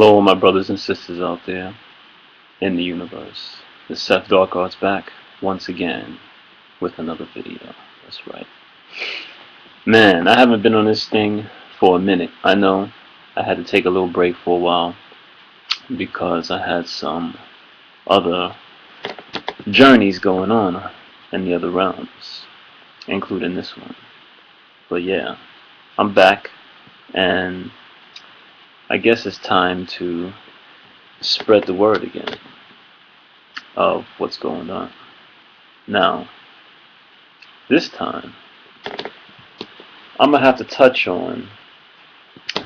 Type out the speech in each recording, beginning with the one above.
Hello, my brothers and sisters out there in the universe. It's Seth Dark Arts back once again with another video. That's right. Man, I haven't been on this thing for a minute. I know I had to take a little break for a while because I had some other journeys going on in the other realms, including this one. But yeah, I'm back, and I guess it's time to spread the word again of what's going on. Now, this time, I'm going to have to touch on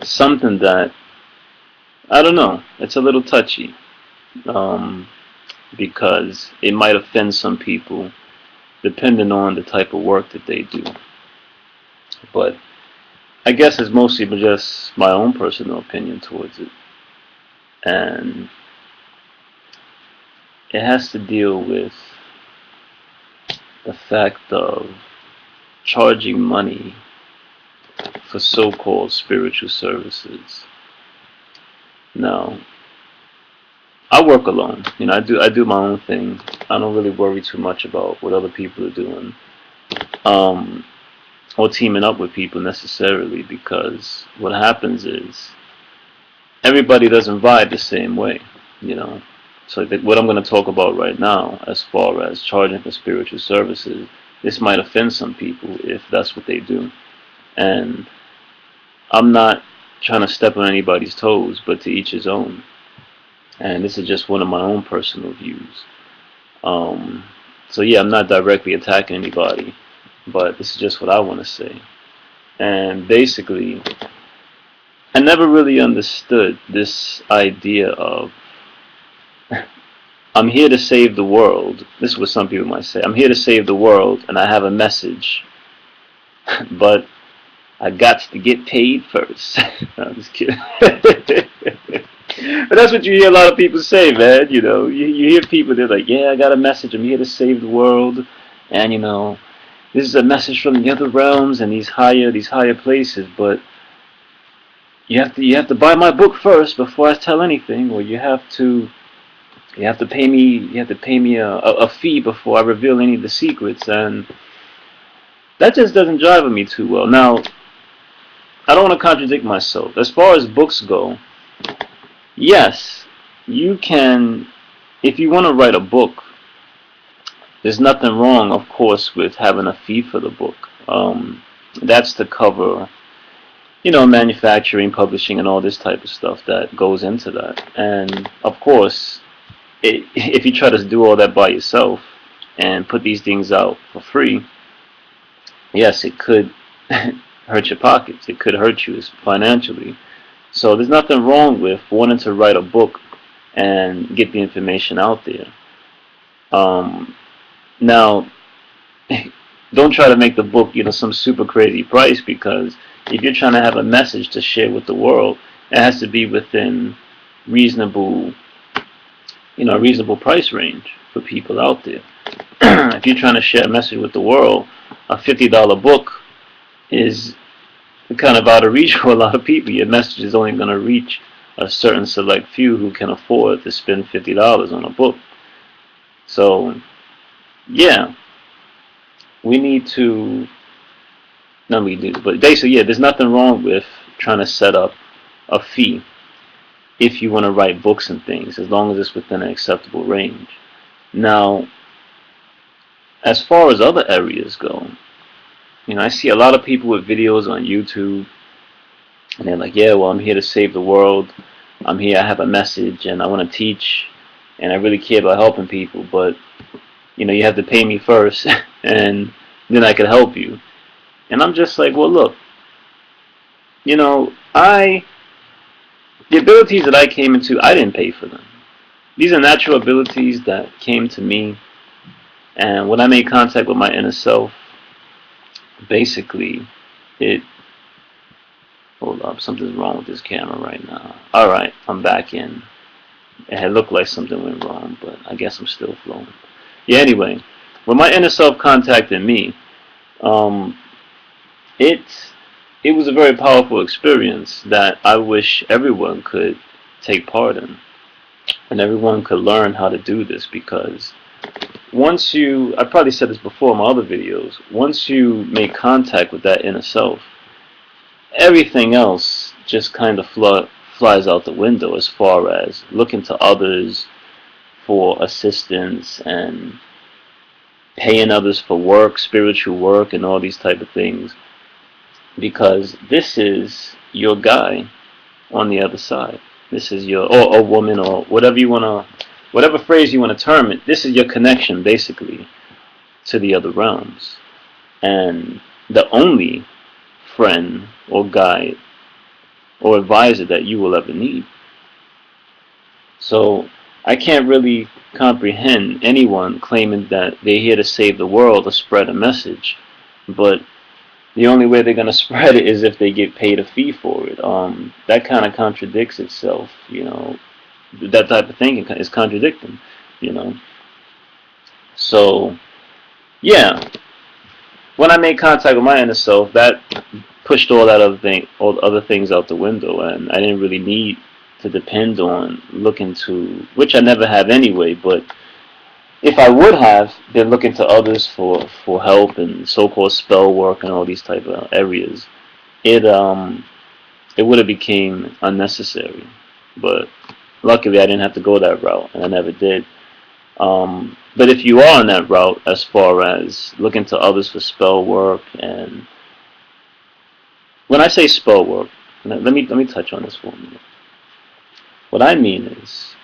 something that, I don't know, it's a little touchy, because it might offend some people depending on the type of work that they do. But I guess it's mostly just my own personal opinion towards it. And it has to deal with the fact of charging money for so-called spiritual services. Now, I work alone. You know, I do my own thing. I don't really worry too much about what other people are doing, or teaming up with people necessarily, because what happens is everybody doesn't vibe the same way, you know. So what I'm going to talk about right now, as far as charging for spiritual services, this might offend some people if that's what they do. And I'm not trying to step on anybody's toes, but to each his own. And this is just one of my own personal views. So yeah, I'm not directly attacking anybody, but this is just what I want to say. And basically, I never really understood this idea of I'm here to save the world. This is what some people might say. I'm here to save the world, and I have a message, but I got to get paid first. No, I'm just kidding. But that's what you hear a lot of people say, man. You know, you hear people, they're like, yeah, I got a message. I'm here to save the world, and you know, this is a message from the other realms and these higher places. But you have to buy my book first before I tell anything, or you have to pay me a fee before I reveal any of the secrets, and that just doesn't jive with me too well. Now, I don't want to contradict myself. As far as books go, yes, you can, if you want to write a book, there's nothing wrong, of course, with having a fee for the book. That's to cover, you know, manufacturing, publishing, and all this type of stuff that goes into that. And, of course, if you try to do all that by yourself and put these things out for free, yes, it could hurt your pockets. It could hurt you financially. So there's nothing wrong with wanting to write a book and get the information out there. Now, don't try to make the book, you know, some super crazy price, because if you're trying to have a message to share with the world, it has to be within reasonable price range for people out there. If you're trying to share a message with the world, a $50 book is kind of out of reach for a lot of people. Your message is only going to reach a certain select few who can afford to spend $50 on a book. So, yeah, we need to, no, we do, but basically, yeah, there's nothing wrong with trying to set up a fee if you want to write books and things, as long as it's within an acceptable range. Now, as far as other areas go, you know, I see a lot of people with videos on YouTube, and they're like, yeah, well, I'm here to save the world. I'm here, I have a message, and I want to teach, and I really care about helping people, but, you know, you have to pay me first, and then I can help you. And I'm just like, well, look, you know, the abilities that I came into, I didn't pay for them. These are natural abilities that came to me, and when I made contact with my inner self, basically, hold up, something's wrong with this camera right now. Alright, I'm back in. It had looked like something went wrong, but I guess I'm still flowing. Yeah, anyway, when my inner self contacted me, it was a very powerful experience that I wish everyone could take part in. And everyone could learn how to do this, because once you, I probably said this before in my other videos, once you make contact with that inner self, everything else just kind of flies out the window, as far as looking to others for assistance and paying others for work, spiritual work, and all these type of things, because this is your guy on the other side. This is your, or woman, or whatever you want to, whatever phrase you want to term it. This is your connection, basically, to the other realms, and the only friend or guide or advisor that you will ever need. So I can't really comprehend anyone claiming that they're here to save the world or spread a message, but the only way they're going to spread it is if they get paid a fee for it. That kind of contradicts itself, you know. That type of thing is contradicting, you know. So, yeah, when I made contact with my inner self, that pushed all other things out the window, and I didn't really need to depend on looking to, which I never have anyway, but if I would have been looking to others for help and so-called spell work and all these type of areas, it would have became unnecessary. But luckily, I didn't have to go that route, and I never did. But if you are on that route, as far as looking to others for spell work, and when I say spell work, let me touch on this for a minute. What I mean is,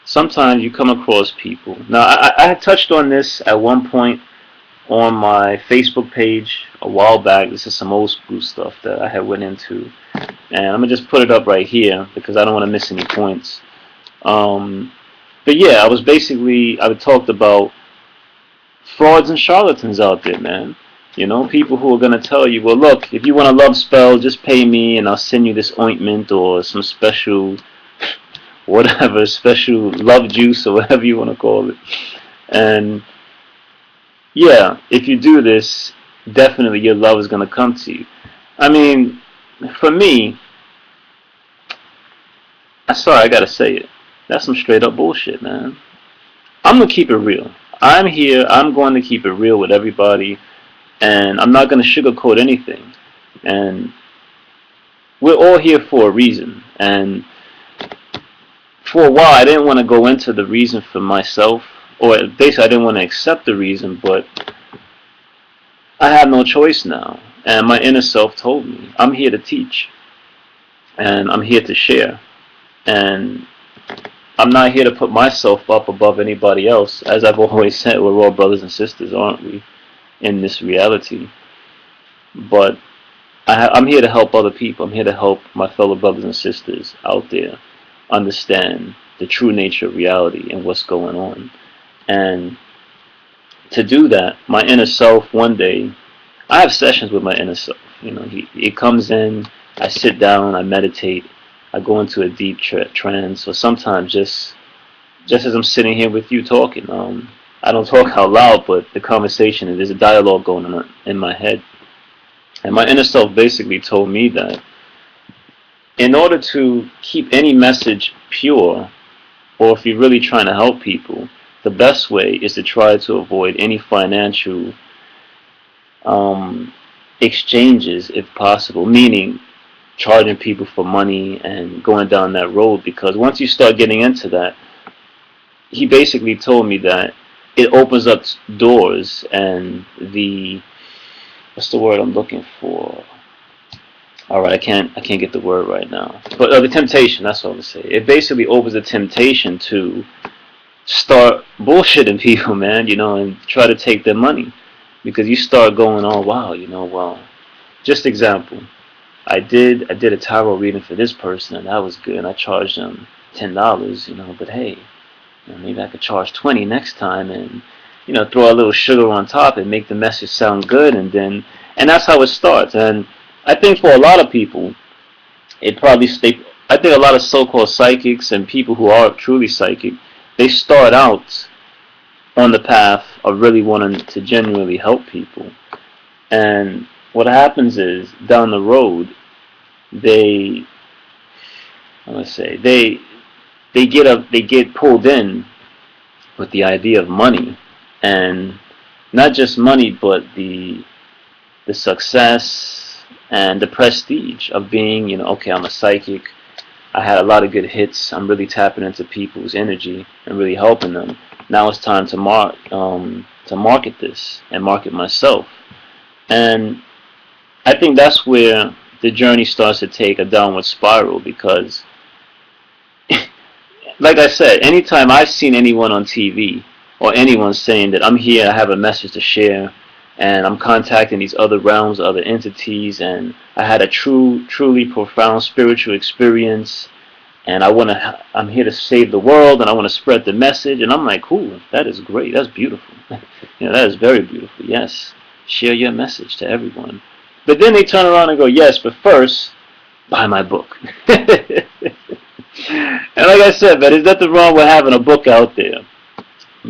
sometimes you come across people. Now, I had touched on this at one point on my Facebook page a while back. This is some old school stuff that I had went into, and I'm gonna just put it up right here because I don't want to miss any points. But yeah, I talked about frauds and charlatans out there, man. You know, people who are gonna tell you, well, look, if you want a love spell, just pay me, and I'll send you this ointment or some special, whatever, special love juice or whatever you want to call it. And yeah, if you do this, definitely your love is gonna come to you. I mean, for me, I'm sorry, I gotta say it. That's some straight up bullshit, man. I'm gonna keep it real. I'm here. I'm going to keep it real with everybody, and I'm not gonna sugarcoat anything. And we're all here for a reason. And for a while, I didn't want to go into the reason for myself, or basically, I didn't want to accept the reason. But I have no choice now, and my inner self told me I'm here to teach, and I'm here to share, and I'm not here to put myself up above anybody else. As I've always said, we're all brothers and sisters, aren't we, in this reality? But I'm here to help other people. I'm here to help my fellow brothers and sisters out there understand the true nature of reality and what's going on. And to do that, my inner self, one day, I have sessions with my inner self. You know, he comes in, I sit down, I meditate, I go into a deep trance, or sometimes just as I'm sitting here with you talking. I don't talk out loud, but the conversation, there's a dialogue going on in my head. And my inner self basically told me that in order to keep any message pure, or if you're really trying to help people, the best way is to try to avoid any financial exchanges if possible, meaning charging people for money and going down that road, because once you start getting into that, he basically told me that it opens up doors, and what's the word I'm looking for? Alright, I can't get the word right now. But the temptation, that's what I'm saying. It basically opens a temptation to start bullshitting people, man, you know, and try to take their money. Because you start going, oh wow, you know, well, just example. I did a tarot reading for this person, and that was good, and I charged them $10, you know, but hey, you know, maybe I could charge $20 next time, and you know, throw a little sugar on top and make the message sound good, and that's how it starts. And I think for a lot of people, I think a lot of so-called psychics and people who are truly psychic, they start out on the path of really wanting to genuinely help people, and what happens is down the road, they they get pulled in with the idea of money, and not just money, but the success and the prestige of being, okay, I'm a psychic. I had a lot of good hits. I'm really tapping into people's energy and really helping them. Now it's time to market this and market myself. And I think that's where the journey starts to take a downward spiral, because, like I said, anytime I've seen anyone on TV or anyone saying that I'm here, I have a message to share, and I'm contacting these other realms, other entities, and I had a truly profound spiritual experience, and I'm here to save the world, and I want to spread the message, and I'm like, cool, that is great, that's beautiful, that is very beautiful. Yes, share your message to everyone. But then they turn around and go, yes, but first, buy my book. And like I said, man, there's nothing wrong with having a book out there,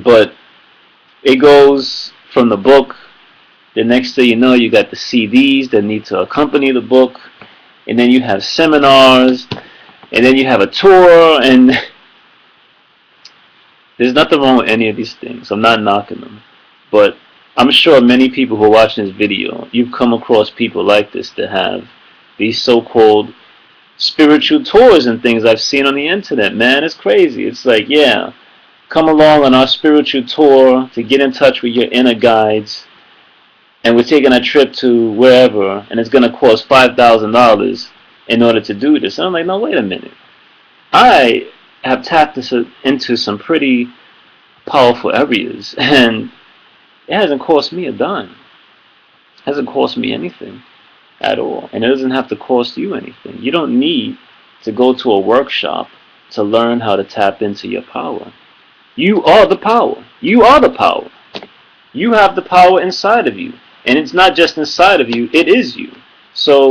but it goes from the book. The next thing you know, you got the CDs that need to accompany the book, and then you have seminars, and then you have a tour, and there's nothing wrong with any of these things. I'm not knocking them, but I'm sure many people who are watching this video, you've come across people like this that have these so-called spiritual tours and things I've seen on the internet. Man, it's crazy. It's like, yeah, come along on our spiritual tour to get in touch with your inner guides, and we're taking a trip to wherever, and it's going to cost $5,000 in order to do this. And I'm like, no, wait a minute. I have tapped into some pretty powerful areas, and it hasn't cost me a dime. It hasn't cost me anything at all, and it doesn't have to cost you anything. You don't need to go to a workshop to learn how to tap into your power. You are the power. You are the power. You have the power inside of you, and it's not just inside of you, it is you. So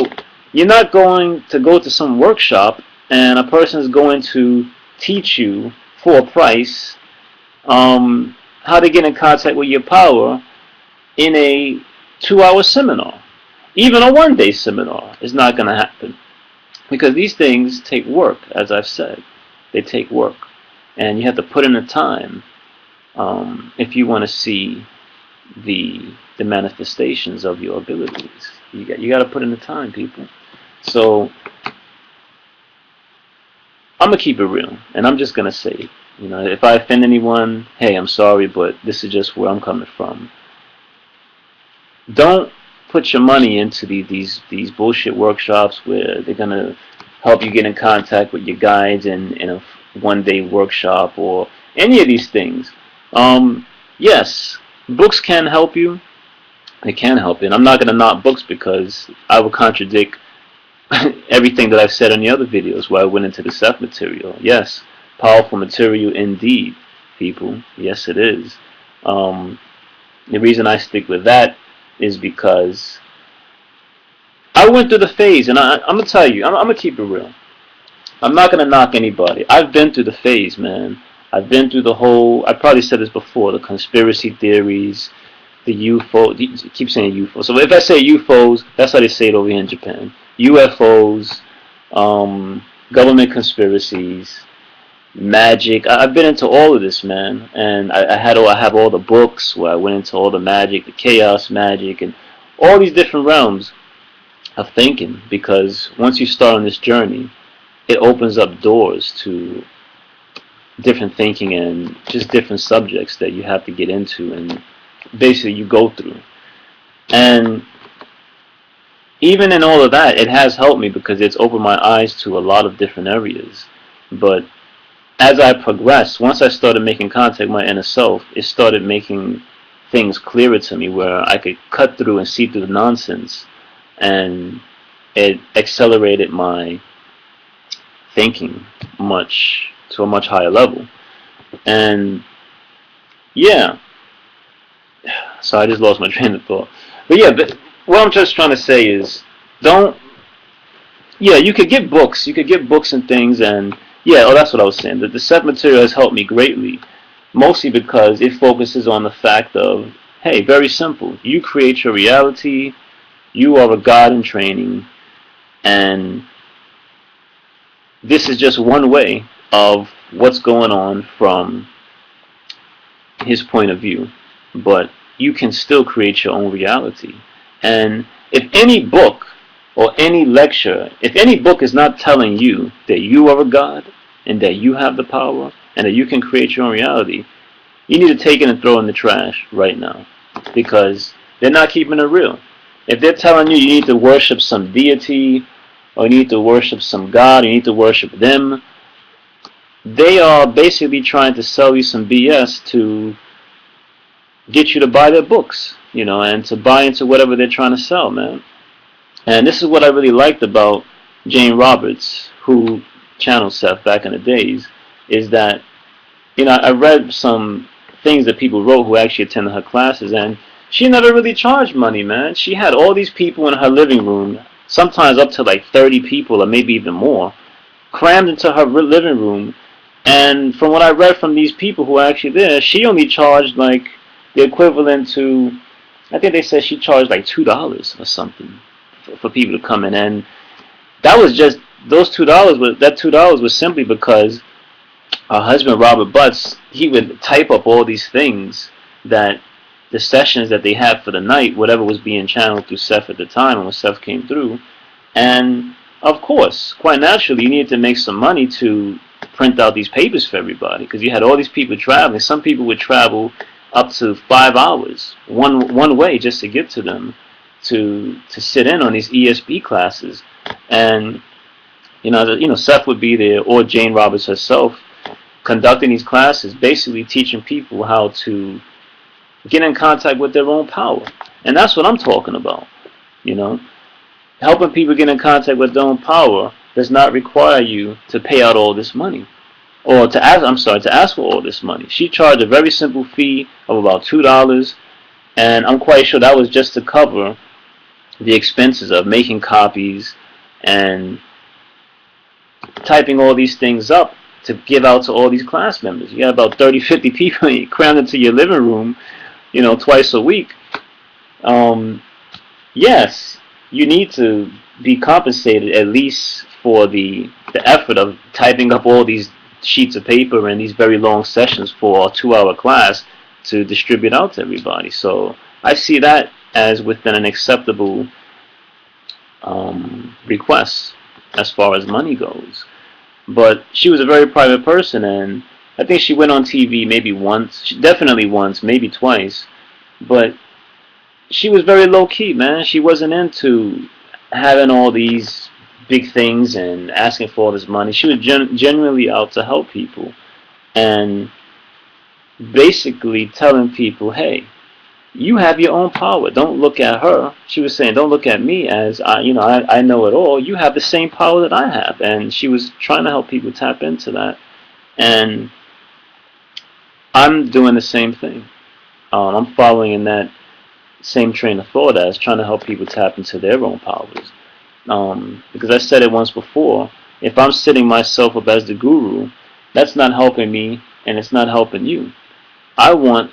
you're not going to go to some workshop and a person is going to teach you for a price how to get in contact with your power in a 2-hour seminar. Even a one-day seminar is not going to happen, because these things take work, as I've said. They take work, and you have to put in the time if you want to see the manifestations of your abilities. You got to put in the time, people. So I'm gonna keep it real, and I'm just gonna say, if I offend anyone, hey, I'm sorry, but this is just where I'm coming from. Don't put your money into these bullshit workshops where they're gonna help you get in contact with your guides in a one-day workshop or any of these things. Yes, books can help you. They can help you, and I'm not gonna knock books, because I will contradict everything that I've said in the other videos where I went into the Seth material. Yes, powerful material indeed, people. Yes, it is. The reason I stick with that is because I went through the phase, and I'm going to tell you, I'm going to keep it real. I'm not going to knock anybody. I've been through the phase, man. I've been through the whole, I probably said this before, the conspiracy theories, the UFO, you keep saying UFO. So if I say UFOs, that's how they say it over here in Japan. UFOs, government conspiracies, magic. I've been into all of this, man, and I have all the books where I went into all the magic, the chaos magic, and all these different realms of thinking. Because once you start on this journey, it opens up doors to different thinking and just different subjects that you have to get into, and basically you go through. And even in all of that, it has helped me, because it's opened my eyes to a lot of different areas. But as I progressed, once I started making contact with my inner self, it started making things clearer to me, where I could cut through and see through the nonsense, and it accelerated my thinking to a much higher level. And yeah, so I just lost my train of thought. But yeah, what I'm just trying to say is, you could get books. You could get books and things, and that's what I was saying. The Seth material has helped me greatly, mostly because it focuses on the fact of, hey, very simple. You create your reality. You are a god in training, and this is just one way of what's going on from his point of view, but you can still create your own reality. And if any book or any lecture, if any book is not telling you that you are a god and that you have the power and that you can create your own reality, you need to take it and throw it in the trash right now, because they're not keeping it real. If they're telling you you need to worship some deity or you need to worship some god, you need to worship them, they are basically trying to sell you some BS to get you to buy their books, and to buy into whatever they're trying to sell, man. And this is what I really liked about Jane Roberts, who channeled Seth back in the days, is that, I read some things that people wrote who actually attended her classes, and she never really charged money, man. She had all these people in her living room, sometimes up to like 30 people or maybe even more, crammed into her living room. And from what I read from these people who were actually there, she only charged like the equivalent to, I think they said she charged like $2 or something for people to come in. And that was just, that $2 was simply because her husband, Robert Butts, he would type up all these things, that the sessions that they had for the night, whatever was being channeled through Seth at the time when Seth came through. And of course, quite naturally, you needed to make some money to print out these papers for everybody, because you had all these people traveling. Some people would travel up to 5 hours one way just to get to them, to sit in on these ESB classes. And Seth would be there, or Jane Roberts herself, conducting these classes, basically teaching people how to get in contact with their own power. And that's what I'm talking about. Helping people get in contact with their own power does not require you to pay out all this money, or to ask for all this money. She charged a very simple fee of about $2, and I'm quite sure that was just to cover the expenses of making copies and typing all these things up to give out to all these class members. You got about 30, 50 people crammed into your living room, twice a week. Yes, you need to be compensated at least for the effort of typing up all these sheets of paper and these very long sessions for a 2-hour class to distribute out to everybody. So I see that as within an acceptable request as far as money goes. But she was a very private person, and I think she went on TV maybe once, definitely once, maybe twice, but she was very low-key, man. She wasn't into having all these big things and asking for all this money. She was genuinely out to help people, and basically telling people, hey, you have your own power. Don't look at her. She was saying, don't look at me as I know it all. You have the same power that I have. And she was trying to help people tap into that. And I'm doing the same thing. I'm following in that same train of thought as trying to help people tap into their own powers. Because I said it once before, if I'm setting myself up as the guru, that's not helping me and it's not helping you. I want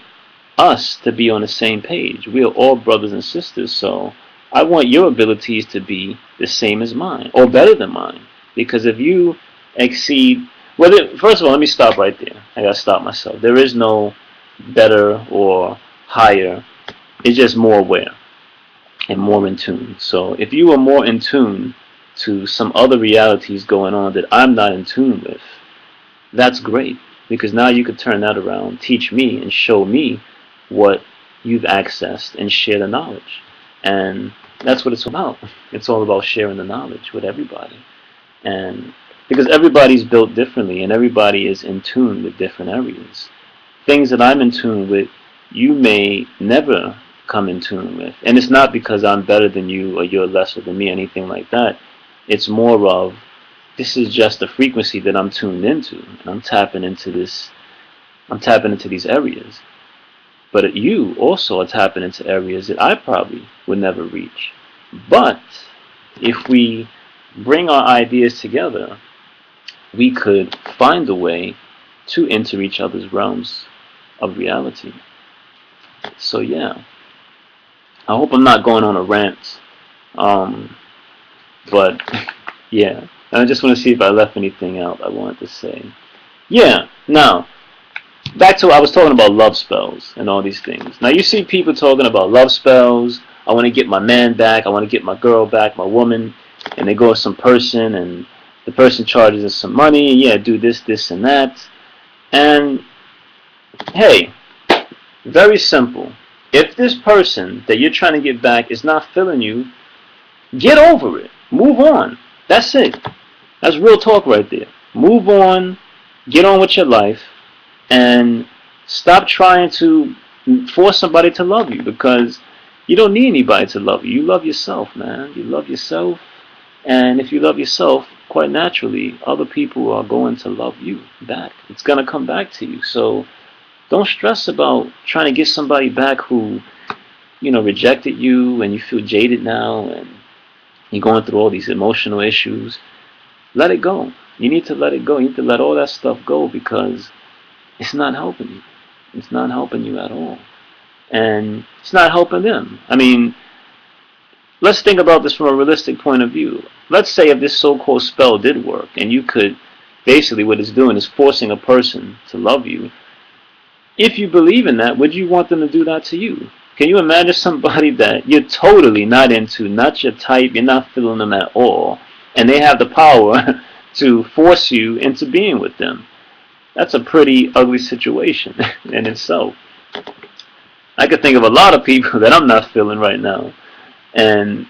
us to be on the same page. We are all brothers and sisters, so I want your abilities to be the same as mine, or better than mine. Because if you exceed, first of all, let me stop right there. I gotta stop myself. There is no better or higher. It's just more aware and more in tune. So if you are more in tune to some other realities going on that I'm not in tune with, that's great. Because now you could turn that around, teach me, and show me what you've accessed, and share the knowledge. And that's what it's about. It's all about sharing the knowledge with everybody. And because everybody's built differently and everybody is in tune with different areas. Things that I'm in tune with, you may never come in tune with. And it's not because I'm better than you or you're lesser than me, anything like that. It's more of, this is just the frequency that I'm tuned into. And I'm tapping into these areas. But you also are tapping into areas that I probably would never reach. But if we bring our ideas together, we could find a way to enter each other's realms of reality. So yeah, I hope I'm not going on a rant. But yeah, and I just want to see if I left anything out I wanted to say. Yeah. Now, back to what I was talking about, love spells and all these things. Now you see people talking about love spells. I want to get my man back. I want to get my girl back, my woman. And they go to some person and the person charges us some money. Yeah, do this, this, and that. And hey, very simple. If this person that you're trying to get back is not feeling you, get over it. Move on. That's it. That's real talk right there. Move on. Get on with your life. And stop trying to force somebody to love you, because you don't need anybody to love you. You love yourself, man. You love yourself. And if you love yourself, quite naturally, other people are going to love you back. It's going to come back to you. So don't stress about trying to get somebody back who, rejected you and you feel jaded now and you're going through all these emotional issues. Let it go. You need to let it go. You need to let all that stuff go, because it's not helping you. It's not helping you at all. And it's not helping them. I mean, let's think about this from a realistic point of view. Let's say if this so-called spell did work and you could, basically what it's doing is forcing a person to love you. If you believe in that, would you want them to do that to you? Can you imagine somebody that you're totally not into, not your type, you're not feeling them at all, and they have the power to force you into being with them? That's a pretty ugly situation in itself. I could think of a lot of people that I'm not feeling right now. And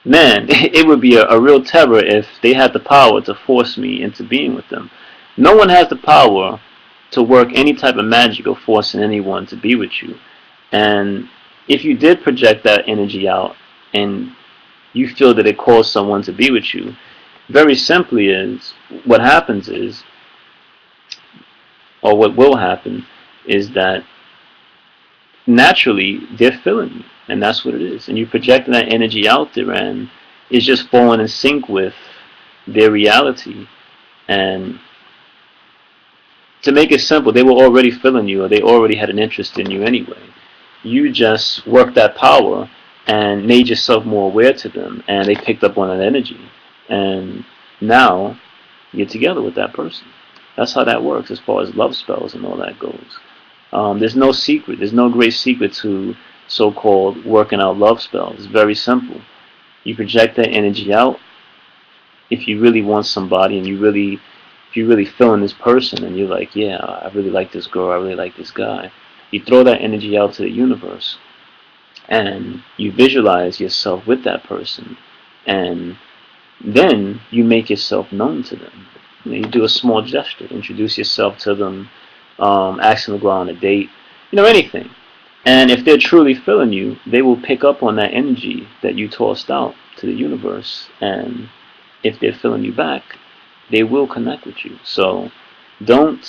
man, it would be a real terror if they had the power to force me into being with them. No one has the power to work any type of magic or forcing anyone to be with you. And if you did project that energy out and you feel that it caused someone to be with you, very simply is, what happens is, or what will happen, is that naturally they're feeling you, and that's what it is. And you're projecting that energy out there, and it's just falling in sync with their reality. And to make it simple, they were already feeling you, or they already had an interest in you anyway. You just worked that power and made yourself more aware to them, and they picked up on that energy. And now you're together with that person. That's how that works as far as love spells and all that goes. There's no secret. There's no great secret to so-called working out love spells. It's very simple. You project that energy out. If you really want somebody and if you're really feeling this person and you're like, yeah, I really like this girl, I really like this guy, you throw that energy out to the universe and you visualize yourself with that person, and then you make yourself known to them. You do a small gesture, introduce yourself to them, ask them to go on a date, anything. And if they're truly feeling you, they will pick up on that energy that you tossed out to the universe. And if they're feeling you back, they will connect with you. So don't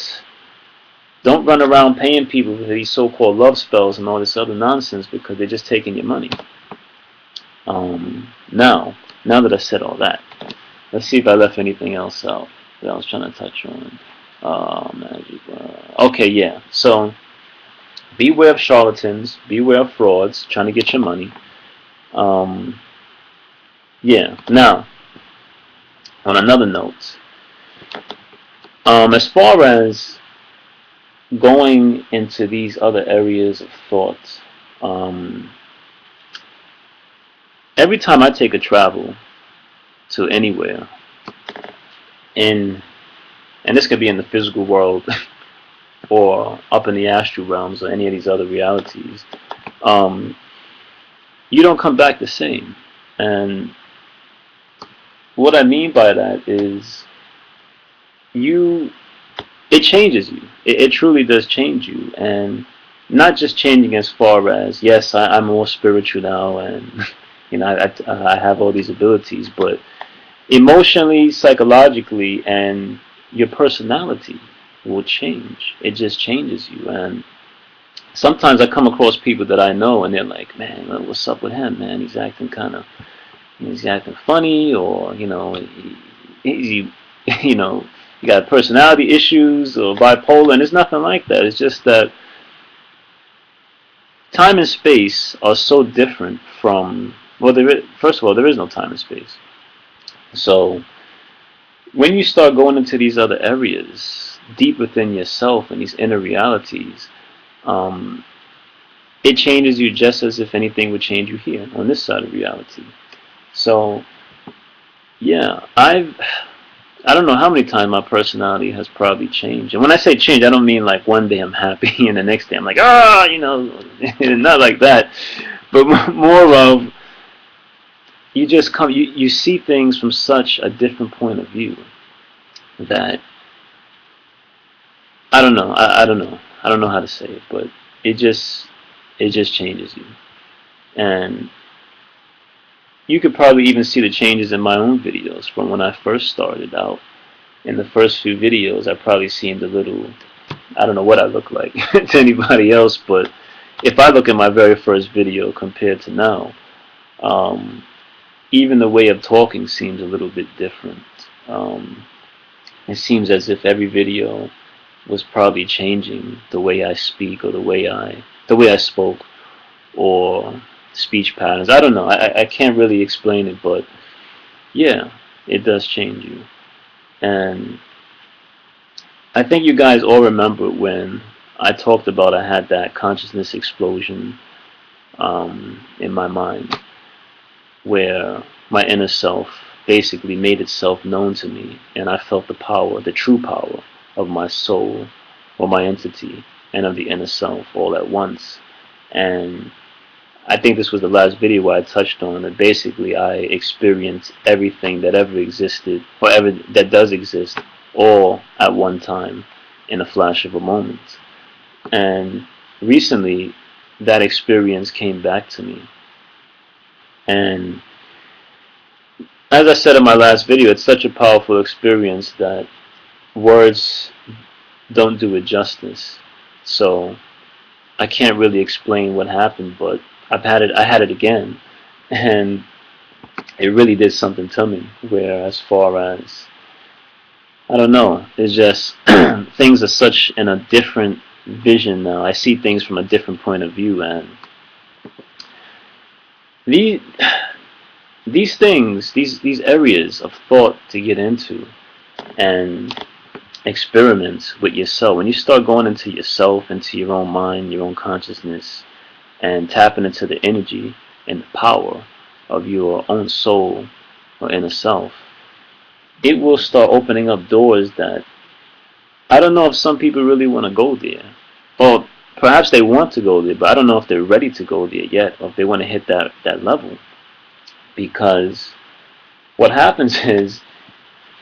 run around paying people for these so-called love spells and all this other nonsense, because they're just taking your money. Now that I said all that, let's see if I left anything else out that I was trying to touch on. Magic. Okay, yeah. So beware of charlatans. Beware of frauds trying to get your money. Yeah. Now, on another note, as far as going into these other areas of thought, every time I take a travel to anywhere, and this could be in the physical world or up in the astral realms or any of these other realities, you don't come back the same. And what I mean by that is it changes you. It truly does change you. And not just changing as far as, yes, I'm more spiritual now and I have all these abilities, but emotionally, psychologically, and your personality will change. It just changes you. And sometimes I come across people that I know and they're like, man, what's up with him, man? He's acting funny, or he got personality issues or bipolar, and it's nothing like that. It's just that time and space are so different from, first of all, there is no time and space. So when you start going into these other areas, deep within yourself and these inner realities, it changes you just as if anything would change you here on this side of reality. So yeah, I don't know how many times my personality has probably changed. And when I say change, I don't mean like one day I'm happy and the next day I'm like, not like that. But more of, you see things from such a different point of view that, I don't know. I don't know. I don't know how to say it, but it just changes you. And you could probably even see the changes in my own videos from when I first started out. In the first few videos, I probably seemed a little, I don't know what I look like to anybody else, but if I look at my very first video compared to now, even the way of talking seems a little bit different. It seems as if every video was probably changing the way I speak, or the way I spoke, or speech patterns. I don't know. I can't really explain it, but yeah, it does change you. And I think you guys all remember when I talked about I had that consciousness explosion in my mind, where my inner self basically made itself known to me, and I felt the power, the true power of my soul, or my entity, and of the inner self all at once. And I think this was the last video where I touched on that. Basically, I experienced everything that ever existed, or ever that does exist, all at one time, in a flash of a moment. And recently, that experience came back to me. And as I said in my last video, it's such a powerful experience that words don't do it justice. So I can't really explain what happened, but I had it again, and it really did something to me. Where, as far as, I don't know, it's just things are such in a different vision now. I see things from a different point of view, and these things, these areas of thought to get into and experiment with yourself. When you start going into yourself, into your own mind, your own consciousness, and tapping into the energy and the power of your own soul or inner self, it will start opening up doors that, I don't know if some people really want to go there. Or perhaps they want to go there, but I don't know if they're ready to go there yet, or if they want to hit that level. Because what happens is,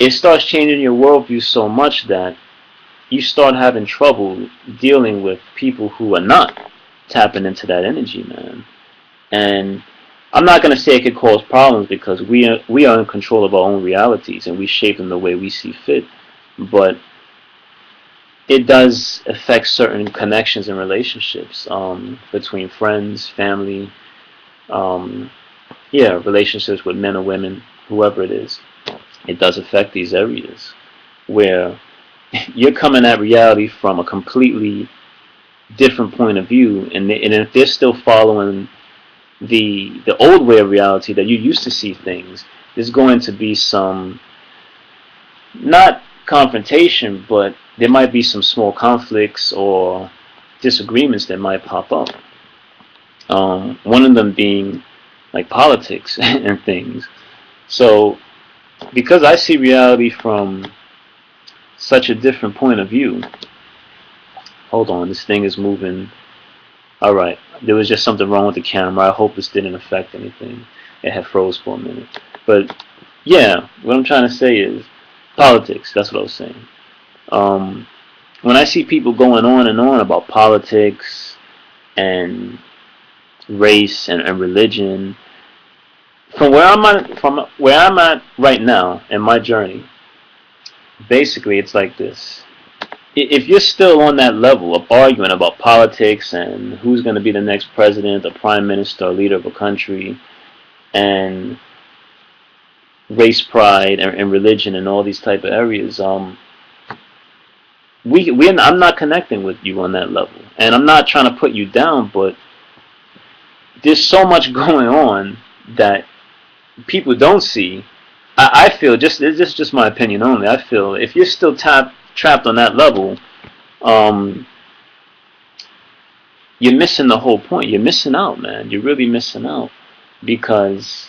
it starts changing your worldview so much that you start having trouble dealing with people who are not tapping into that energy, man. And I'm not going to say it could cause problems, because we are in control of our own realities, and we shape them the way we see fit. But it does affect certain connections and relationships, between friends, family, relationships with men or women, whoever it is. It does affect these areas where you're coming at reality from a completely different point of view, and if they're still following the old way of reality that you used to see things, there's going to be some, not confrontation, but there might be some small conflicts or disagreements that might pop up. One of them being like politics and things. So because I see reality from such a different point of view. Hold on, this thing is moving. Alright, there was just something wrong with the camera. I hope this didn't affect anything. It had froze for a minute. But yeah, what I'm trying to say is politics. That's what I was saying. When I see people going on and on about politics and race and religion, from where I'm at right now in my journey, basically it's like this. If you're still on that level of arguing about politics and who's going to be the next president or prime minister or leader of a country, and race pride and religion and all these type of areas, I'm not connecting with you on that level. And I'm not trying to put you down, but there's so much going on that people don't see. I feel, this is just my opinion only, I feel if you're still tapped trapped on that level, um, you're missing the whole point. You're missing out, man. You're really missing out, because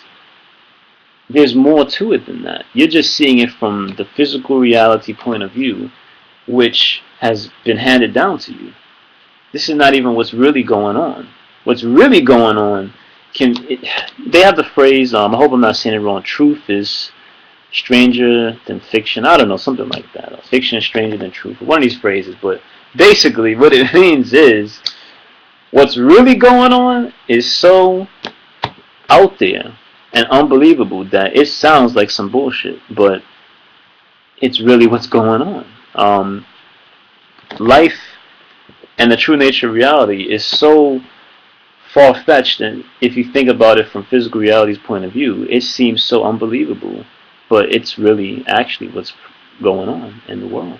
there's more to it than that. You're just seeing it from the physical reality point of view, which has been handed down to you. This is not even what's really going on. What's really going on they have the phrase, I hope I'm not saying it wrong, truth is stranger than fiction. I don't know, something like that. Fiction is stranger than truth. One of these phrases, but basically what it means is what's really going on is so out there and unbelievable that it sounds like some bullshit, but it's really what's going on. Life and the true nature of reality is so far-fetched, and if you think about it from physical reality's point of view, it seems so unbelievable, but it's really actually what's going on in the world.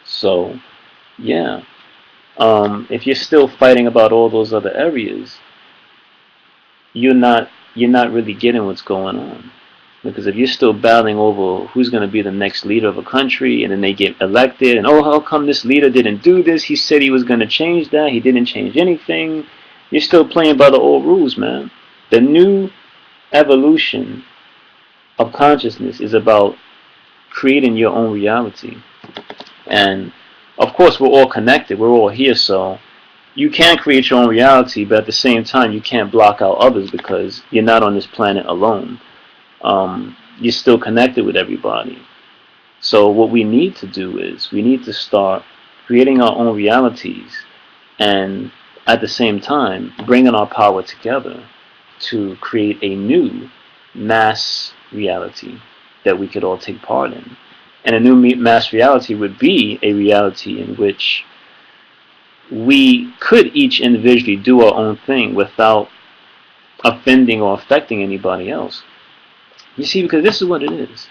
So, yeah, if you're still fighting about all those other areas, you're not really getting what's going on. Because if you're still battling over who's going to be the next leader of a country, and then they get elected, and how come this leader didn't do this? He said he was going to change that. He didn't change anything. You're still playing by the old rules, man. The new evolution of consciousness is about creating your own reality. And of course, we're all connected. We're all here, so you can create your own reality, but at the same time, you can't block out others because you're not on this planet alone. You're still connected with everybody. So what we need to do is we need to start creating our own realities, and at the same time bringing our power together to create a new mass reality that we could all take part in. And a new mass reality would be a reality in which we could each individually do our own thing without offending or affecting anybody else. You see, because this is what it is.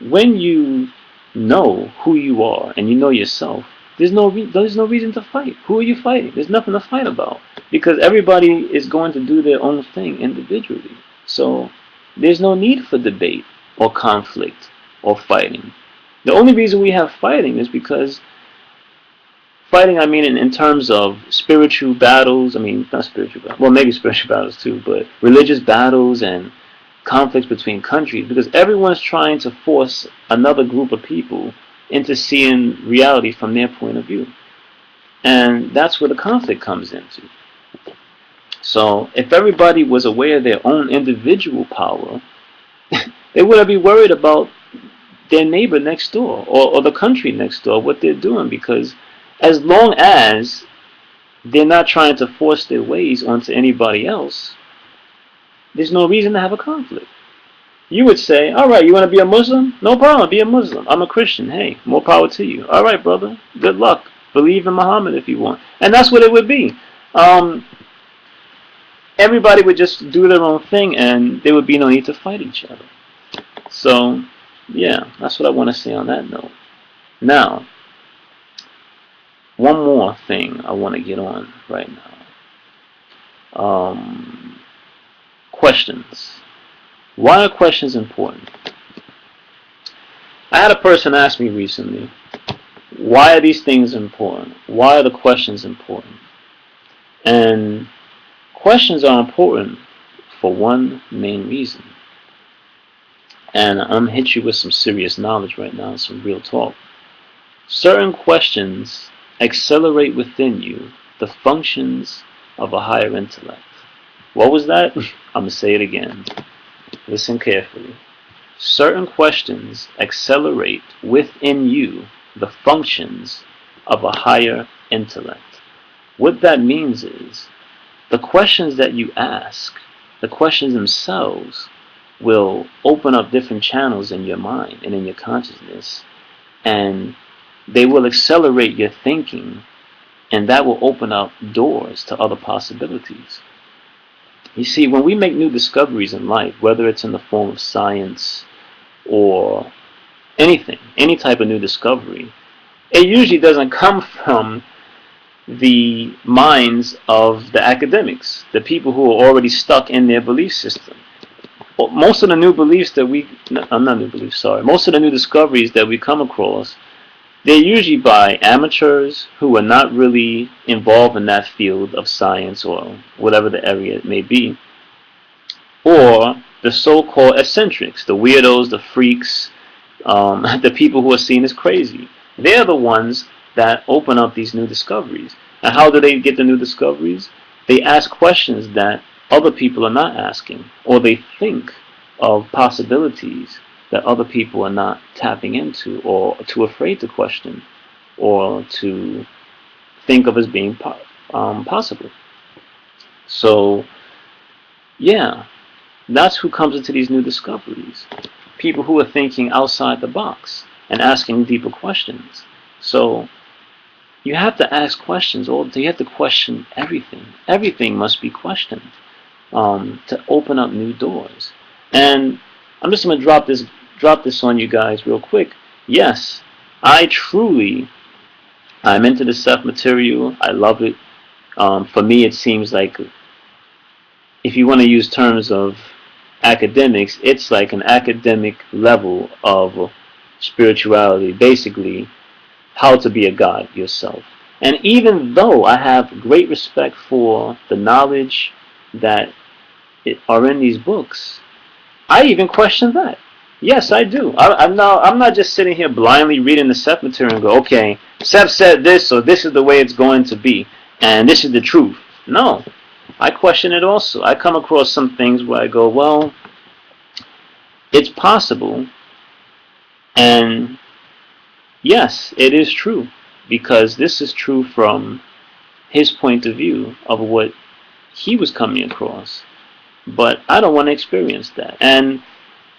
When you know who you are and you know yourself, there's no reason to fight. Who are you fighting? There's nothing to fight about, because everybody is going to do their own thing individually. So there's no need for debate or conflict or fighting. The only reason we have fighting is because fighting, I mean, in terms of spiritual battles, I mean, not spiritual battles, well, maybe spiritual battles too, but religious battles and conflicts between countries, because everyone's trying to force another group of people into seeing reality from their point of view. And that's where the conflict comes into. So if everybody was aware of their own individual power, they wouldn't be worried about their neighbor next door or the country next door, what they're doing, because as long as they're not trying to force their ways onto anybody else, there's no reason to have a conflict. You would say, all right, you want to be a Muslim? No problem, be a Muslim. I'm a Christian. Hey, more power to you. All right, brother, good luck. Believe in Muhammad if you want. And that's what it would be. Everybody would just do their own thing, and there would be no need to fight each other. So, yeah, that's what I want to say on that note. Now, one more thing I want to get on right now. Questions. Why are questions important? I had a person ask me recently, why are these things important? Why are the questions important? And questions are important for one main reason. And I'm going to hit you with some serious knowledge right now, some real talk. Certain questions accelerate within you the functions of a higher intellect. What was that? I'm going to say it again. Listen carefully. Certain questions accelerate within you the functions of a higher intellect. What that means is the questions that you ask, the questions themselves, will open up different channels in your mind and in your consciousness, and they will accelerate your thinking, and that will open up doors to other possibilities. You see, when we make new discoveries in life, whether it's in the form of science or anything, any type of new discovery, it usually doesn't come from the minds of the academics, the people who are already stuck in their belief system. Most of the new beliefs that most of the new discoveries that we come across they're usually by amateurs who are not really involved in that field of science or whatever the area it may be, or the so-called eccentrics, the weirdos, the freaks, the people who are seen as crazy. They're the ones that open up these new discoveries. And how do they get the new discoveries? They ask questions that other people are not asking, or they think of possibilities that other people are not tapping into, or too afraid to question, or to think of as being possible. So, yeah, that's who comes into these new discoveries. People who are thinking outside the box and asking deeper questions. So you have to ask questions. You have to question everything. Everything must be questioned to open up new doors. And I'm just going to drop this on you guys real quick. Yes, I'm into the Seth material. I love it. For me, it seems like, if you want to use terms of academics, it's like an academic level of spirituality, basically how to be a god yourself. And even though I have great respect for the knowledge that are in these books, I even question that. Yes, I do. I'm not just sitting here blindly reading the Seth material and go, okay, Seth said this, so this is the way it's going to be, and this is the truth. No, I question it also. I come across some things where I go, well, it's possible, and yes, it is true, because this is true from his point of view of what he was coming across. But I don't want to experience that. And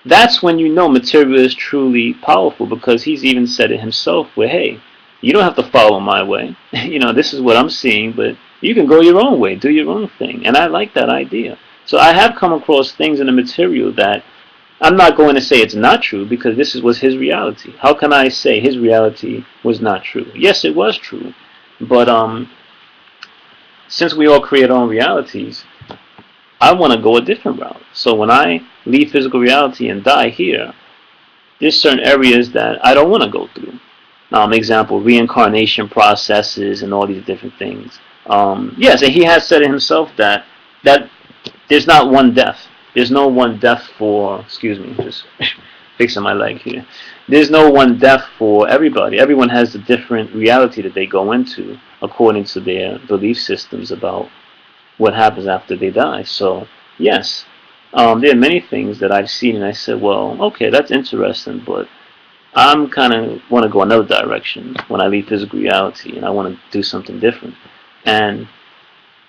that's when you know material is truly powerful, because he's even said it himself where, hey, you don't have to follow my way. This is what I'm seeing, but you can go your own way, do your own thing. And I like that idea. So I have come across things in the material that I'm not going to say it's not true, because this was his reality. How can I say his reality was not true? Yes, it was true. But since we all create our own realities, I want to go a different route. So when I leave physical reality and die here, there's certain areas that I don't want to go through. Example, reincarnation processes and all these different things. Yes, and he has said it himself that there's not one death. There's no one death for, excuse me, just fixing my leg here. There's no one death for everybody. Everyone has a different reality that they go into according to their belief systems about what happens after they die. So, yes, there are many things that I've seen and I said, well, okay, that's interesting, but I'm kind of want to go another direction when I leave physical reality, and I want to do something different. And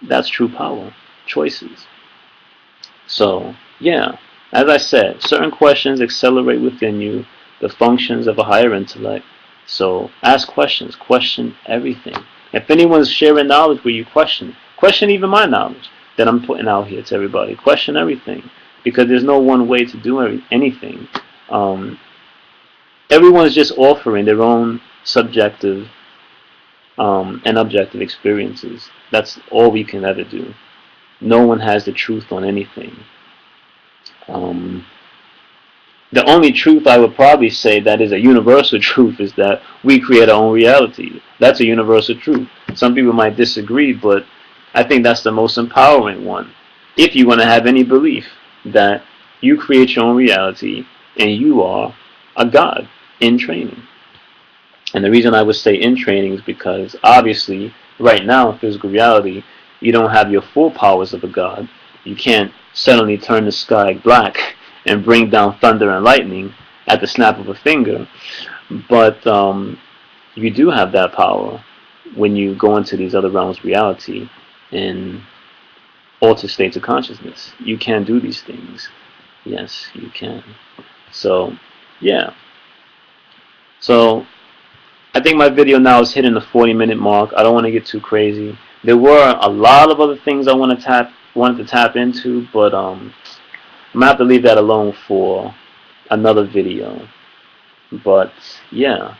that's true power, choices. So, yeah, as I said, certain questions accelerate within you the functions of a higher intellect. So ask questions, question everything. If anyone's sharing knowledge where you question even my knowledge that I'm putting out here to everybody. Question everything, because there's no one way to do anything. Everyone's just offering their own subjective and objective experiences. That's all we can ever do. No one has the truth on anything. The only truth I would probably say that is a universal truth is that we create our own reality. That's a universal truth. Some people might disagree, but I think that's the most empowering one. If you want to have any belief that you create your own reality and you are a god in training. And the reason I would say in training is because obviously right now in physical reality you don't have your full powers of a god. You can't suddenly turn the sky black and bring down thunder and lightning at the snap of a finger. But you do have that power when you go into these other realms of reality in altered states of consciousness. You can do these things. Yes, you can. So, yeah. So, I think my video now is hitting the 40-minute mark. I don't want to get too crazy. There were a lot of other things I wanted to tap into, but I'm gonna have to leave that alone for another video. But yeah.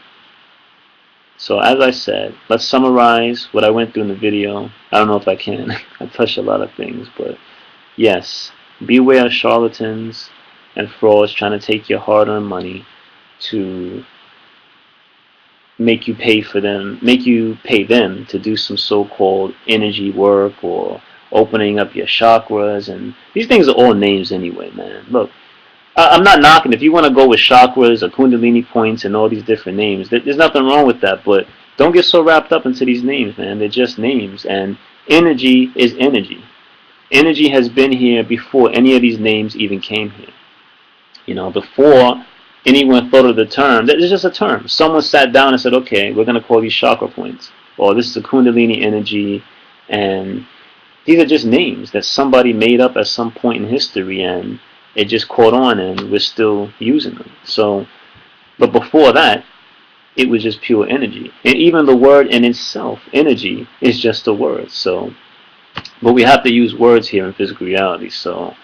So as I said, let's summarize what I went through in the video. I don't know if I can. I touched a lot of things, but yes, beware of charlatans and frauds trying to take your hard-earned money to make you pay for them, make you pay them to do some so-called energy work or opening up your chakras, and these things are all names anyway, man. Look, I'm not knocking if you want to go with chakras or kundalini points and all these different names. There's nothing wrong with that, but don't get so wrapped up into these names, man. They're just names, and energy is energy. Energy has been here before any of these names even came here. Before anyone thought of the term, it's just a term. Someone sat down and said, okay, we're going to call these chakra points, or this is a kundalini energy, and these are just names that somebody made up at some point in history, and it just caught on, and we're still using them. So, but before that, it was just pure energy. And even the word in itself, energy, is just a word. So, but we have to use words here in physical reality. So,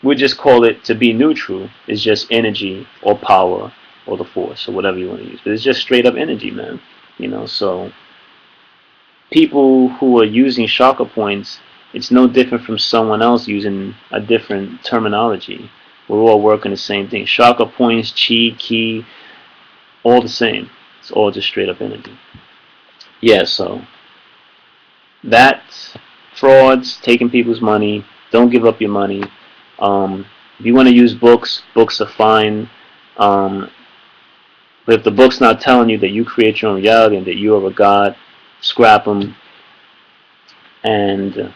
we just call it, to be neutral is just energy or power or the force or whatever you want to use. But it's just straight up energy, man. So people who are using chakra points, it's no different from someone else using a different terminology. We're all working the same thing. Chakra points, chi, ki, all the same. It's all just straight up energy. Yeah, so that's frauds, taking people's money. Don't give up your money. If you want to use books, books are fine. But if the book's not telling you that you create your own reality and that you are a god, scrap them. And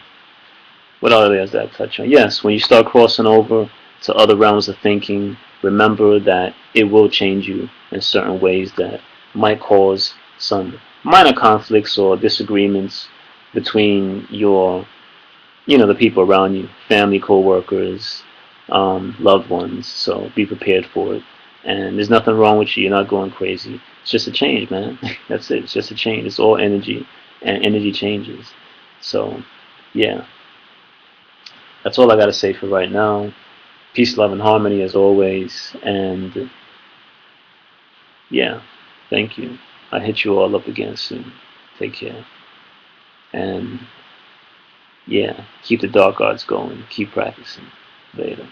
what other does that touch on? Yes, when you start crossing over to other realms of thinking, remember that it will change you in certain ways that might cause some minor conflicts or disagreements between the people around you, family, co-workers, loved ones. So be prepared for it. And there's nothing wrong with you. You're not going crazy. It's just a change, man. That's it. It's just a change. It's all energy, and energy changes. So, yeah. That's all I got to say for right now. Peace, love, and harmony as always. And, yeah, thank you. I'll hit you all up again soon. Take care. And, yeah, keep the dark arts going. Keep practicing. Later.